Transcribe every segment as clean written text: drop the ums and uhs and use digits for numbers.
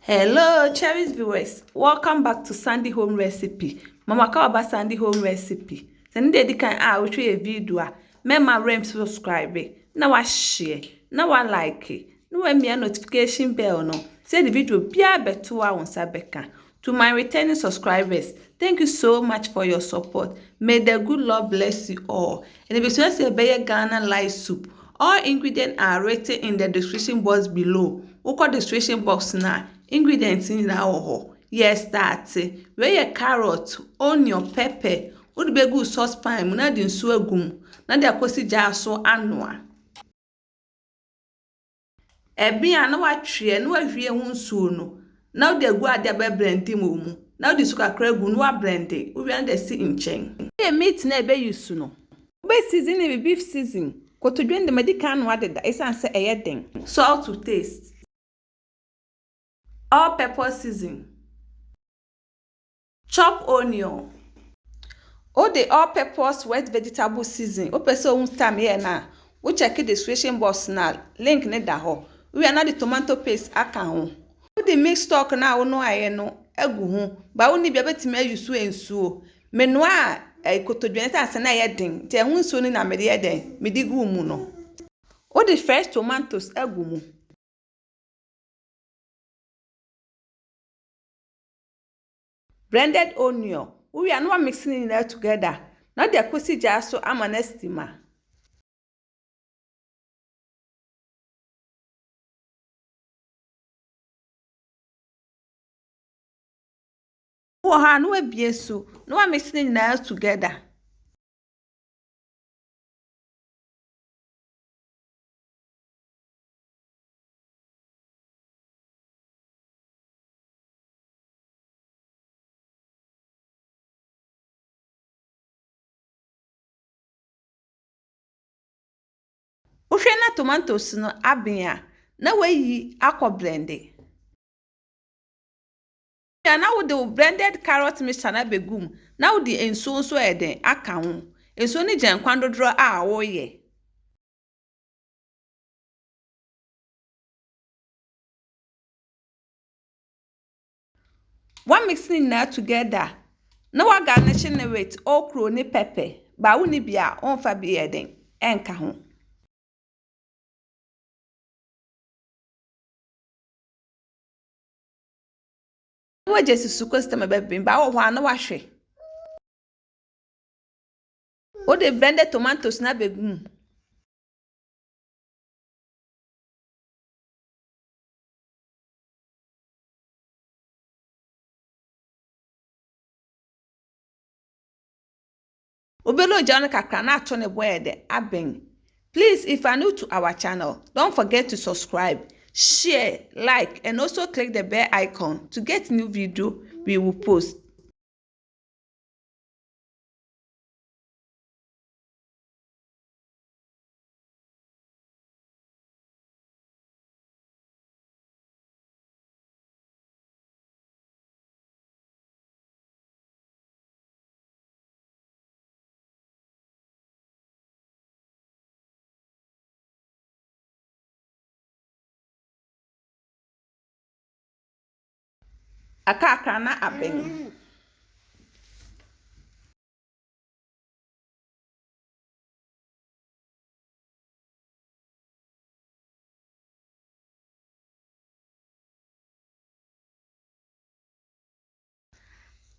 Hello, cherished viewers. Welcome back to Sandy Home Recipe. Mama Kawaba Sandy Home Recipe. Send the can which a video. Mema rem subscribe. Now I share. Now I like it. No me a notification bell no. Say the video be a better on Sabeka. To my returning subscribers, thank you so much for your support. May the good Lord bless you all. And if you want to say Ghana light soup, all ingredients are rated in the description box below. Oko description box now. Ingredients in our yes, that's it. Where carrot, onion, pepper, would be good saucepan, munadin suegum, Nadia Kosi jar so anwa. Ebi anawa tree, no avie hunsuno. Now they go at their blending mumu. Now the sugar cregu no blending. We are the sea in chain. A meat never use no. Be season a beef season. Go to join the medical wadded, is answer a yedding. Salt to taste. All pepper season. Chop onion. All the all peppers wet vegetable season. Open so time here now. We check the description box now. Link ne da ho. We are not the tomato paste account. We the mix stock now no I no egu ho. Ba woni bia betime use ensuo. Menua kotodwenta asena yedin. Te hu nsuo ni na me de yeden. Me di gu mu no. O the fresh tomatoes egu mu. Blended onion. We are not mixing it together. Now the kosi jar so I'm an estima. Oh, ha no be so. No I'm mixing it together. Uhwe na tomatoes no abia na we akọ blending. Ya na wo the blended carrot mixture na begum. Na wo the enso so eden aka ho. Enso ni genkwan dodoro a wo ye. One mixing na together. Na wa garnishing with okra ni pepper. Ba wo ni bia onfa bi eden enka ho. Wa jesi su customer be ba wo hwa na wa hwe. O de blended tomatoes na begum. Obelo jano kakra na ato ne boede aben. Please, if you are new to our channel, don't forget to subscribe, share, like, and also click the bell icon to get new video we will post. Akakra na aben.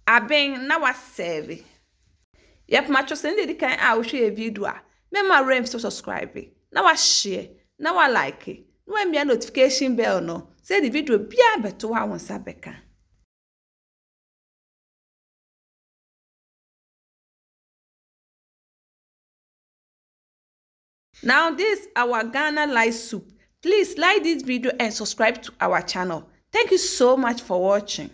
Aben na wa serve. Yep, macho send the kind a wo hwe video a. Mema rem so subscribe. Na wa share, na wa like. No embia notification bell no. Say the video bia beto wa won sabeka. Now this our Ghana light soup. Please like this video and subscribe to our channel. Thank you so much for watching.